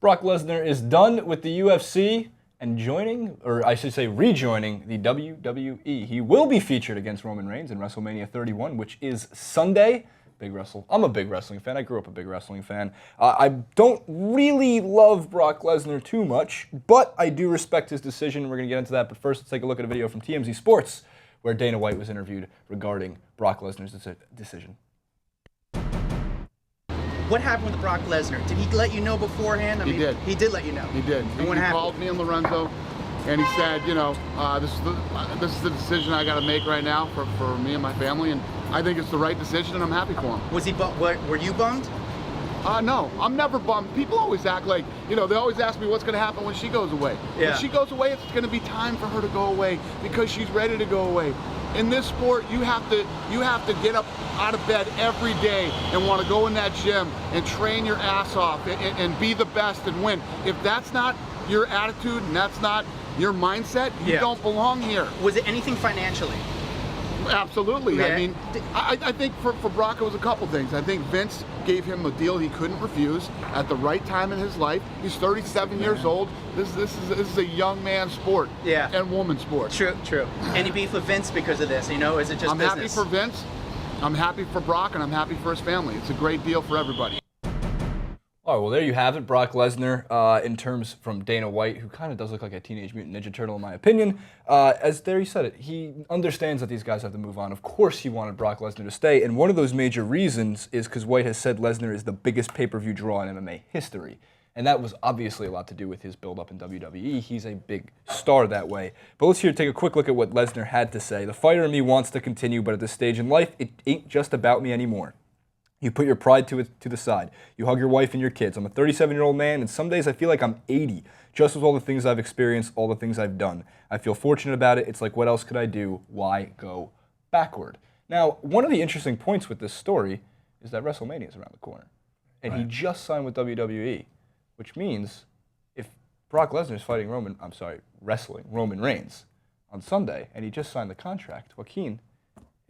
Brock Lesnar is done with the UFC and joining, or I should say rejoining, the WWE. He will be featured against Roman Reigns in WrestleMania 31, which is Sunday. I'm a big wrestling fan. I grew up a big wrestling fan. I don't really love Brock Lesnar too much, but I do respect his decision. We're going to get into that. But first, let's take a look at a video from TMZ Sports, where Dana White was interviewed regarding Brock Lesnar's decision. What happened with Brock Lesnar? Did he let you know beforehand? He did. He did let you know. He did. And what happened? Called me and Lorenzo, and he said, you know, this is the decision I got to make right now for me and my family, and I think it's the right decision, and I'm happy for him. Was he? Were you bummed? No, I'm never bummed. People always act like, you know, they always ask me what's going to happen when she goes away. Yeah. When she goes away, it's going to be time for her to go away because she's ready to go away. In this sport, you have to get up out of bed every day and want to go in that gym and train your ass off and be the best and win. If that's not your attitude and that's not your mindset, you don't belong here. Was it anything financially? Absolutely. Yeah. I mean, I think for Brock it was a couple things. I think Vince gave him a deal he couldn't refuse at the right time in his life. He's 37 years old. This is a young man sport. Yeah. And woman sport. True. Any beef with Vince because of this? You know, is it just business? I'm happy for Vince. I'm happy for Brock, and I'm happy for his family. It's a great deal for everybody. All right, well, there you have it. Brock Lesnar, in terms from Dana White, who kind of does look like a Teenage Mutant Ninja Turtle, in my opinion. As there he said it, he understands that these guys have to move on. Of course he wanted Brock Lesnar to stay, and one of those major reasons is because White has said Lesnar is the biggest pay-per-view draw in MMA history. And that was obviously a lot to do with his build-up in WWE. He's a big star that way. But let's take a quick look at what Lesnar had to say. The fighter in me wants to continue, but at this stage in life, it ain't just about me anymore. You put your pride to the side. You hug your wife and your kids. I'm a 37-year-old man, and some days I feel like I'm 80, just with all the things I've experienced, all the things I've done. I feel fortunate about it. It's like, what else could I do? Why go backward? Now, one of the interesting points with this story is that WrestleMania is around the corner. And he just signed with WWE, which means if Brock Lesnar is wrestling Roman Reigns on Sunday, and he just signed the contract, Joaquin,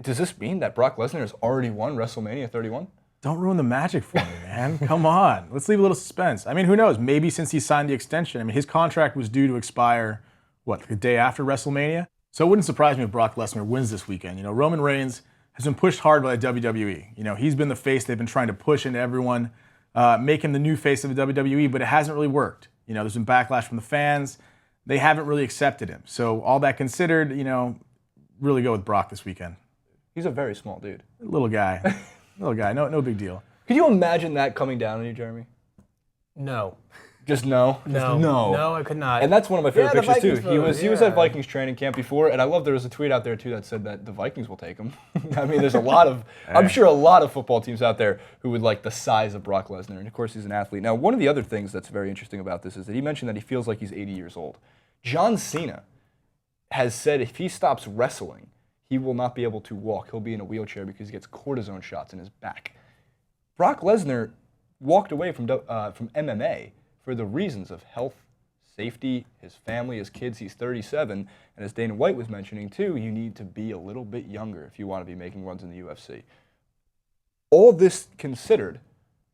does this mean that Brock Lesnar has already won WrestleMania 31? Don't ruin the magic for me, man. Come on. Let's leave a little suspense. I mean, who knows? Maybe since he signed the extension, I mean, his contract was due to expire, the day after WrestleMania? So it wouldn't surprise me if Brock Lesnar wins this weekend. You know, Roman Reigns has been pushed hard by the WWE. You know, he's been the face they've been trying to push into everyone, make him the new face of the WWE, but it hasn't really worked. You know, there's been backlash from the fans. They haven't really accepted him. So all that considered, you know, really go with Brock this weekend. He's a very small dude. Little guy. No big deal. Could you imagine that coming down on you, Jeremy? No. Just no? No, I could not. And that's one of my favorite pictures too. Vikings He was at Vikings training camp before, and I love there was a tweet out there too that said that the Vikings will take him. I mean, there's I'm sure a lot of football teams out there who would like the size of Brock Lesnar, and of course he's an athlete. Now, one of the other things that's very interesting about this is that he mentioned that he feels like he's 80 years old. John Cena has said if he stops wrestling, he will not be able to walk. He'll be in a wheelchair because he gets cortisone shots in his back. Brock Lesnar walked away from MMA for the reasons of health, safety, his family, his kids. He's 37, and as Dana White was mentioning too, you need to be a little bit younger if you want to be making runs in the UFC. All this considered,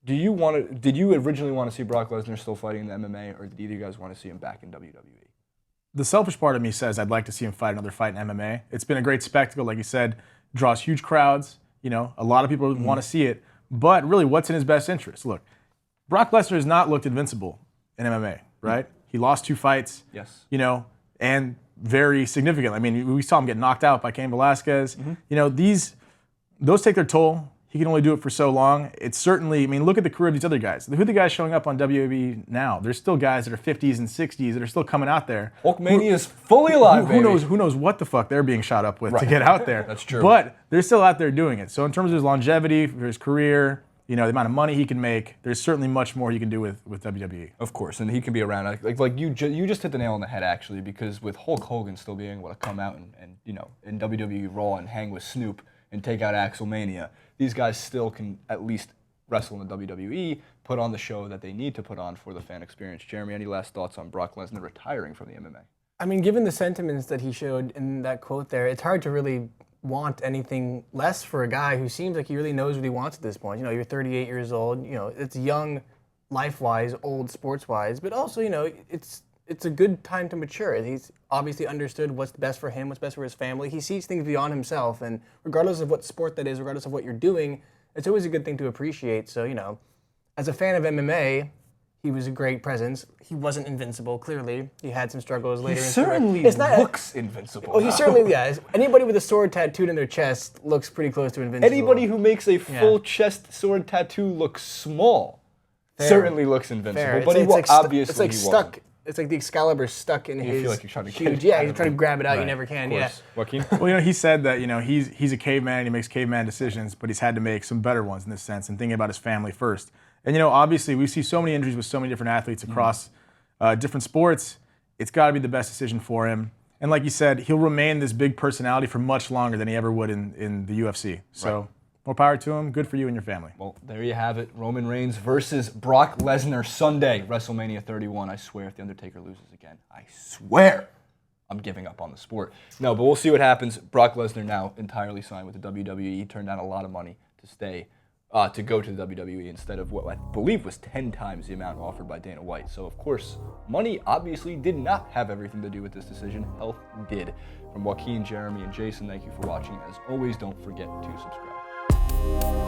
did you originally want to see Brock Lesnar still fighting in the MMA, or did either of you guys want to see him back in WWE? The selfish part of me says I'd like to see him fight another fight in MMA. It's been a great spectacle, like you said, draws huge crowds. You know, a lot of people want to see it. But really, what's in his best interest? Look, Brock Lesnar has not looked invincible in MMA, right? He lost 2 fights. Yes. You know, and very significant. I mean, we saw him get knocked out by Cain Velasquez. You know, those take their toll. He can only do it for so long. It's certainly, I mean, look at the career of these other guys. Who are the guys showing up on WWE now? There's still guys that are 50s and 60s that are still coming out there. Hulkmania is fully alive, baby. Who knows what the fuck they're being shot up with to get out there. That's true. But they're still out there doing it. So in terms of his longevity, for his career, you know, the amount of money he can make, there's certainly much more he can do with WWE. Of course, and he can be around. Like you just hit the nail on the head, actually, because with Hulk Hogan still being able to come out and you know, in WWE Raw and hang with Snoop and take out Axelmania, these guys still can at least wrestle in the WWE, put on the show that they need to put on for the fan experience. Jeremy, any last thoughts on Brock Lesnar retiring from the MMA? I mean, given the sentiments that he showed in that quote there, it's hard to really want anything less for a guy who seems like he really knows what he wants at this point. You know, you're 38 years old. You know, it's young life-wise, old sports-wise, but also, you know, it's a good time to mature. He's obviously understood what's best for him, what's best for his family. He sees things beyond himself, and regardless of what sport that is, regardless of what you're doing, it's always a good thing to appreciate. So, you know, as a fan of MMA, he was a great presence. He wasn't invincible, clearly. He had some struggles later in his career. Certainly It's not- looks invincible. Well, he certainly, yeah. Anybody with a sword tattooed in their chest looks pretty close to invincible. Anybody who makes a full chest sword tattoo look small certainly looks invincible. Fair. But obviously it's he stuck. wasn't. It's like the Excalibur stuck in his. You feel like you're trying to get huge. it Yeah, out you're of trying to him. grab it out. You Right. never can. Of Yeah. course. Joaquin? Well, you know, he said that, you know, he's a caveman and he makes caveman decisions, but he's had to make some better ones in this sense and thinking about his family first. And, you know, obviously we see so many injuries with so many different athletes across different sports. It's got to be the best decision for him. And like you said, he'll remain this big personality for much longer than he ever would in the UFC. So more power to him. Good for you and your family. Well, there you have it. Roman Reigns versus Brock Lesnar Sunday, WrestleMania 31. I swear if The Undertaker loses again, I swear I'm giving up on the sport. No, but we'll see what happens. Brock Lesnar now entirely signed with the WWE. He turned down a lot of money to stay, to go to the WWE instead of what I believe was 10 times the amount offered by Dana White. So, of course, money obviously did not have everything to do with this decision. Health did. From Joaquin, Jeremy, and Jason, thank you for watching. As always, don't forget to subscribe.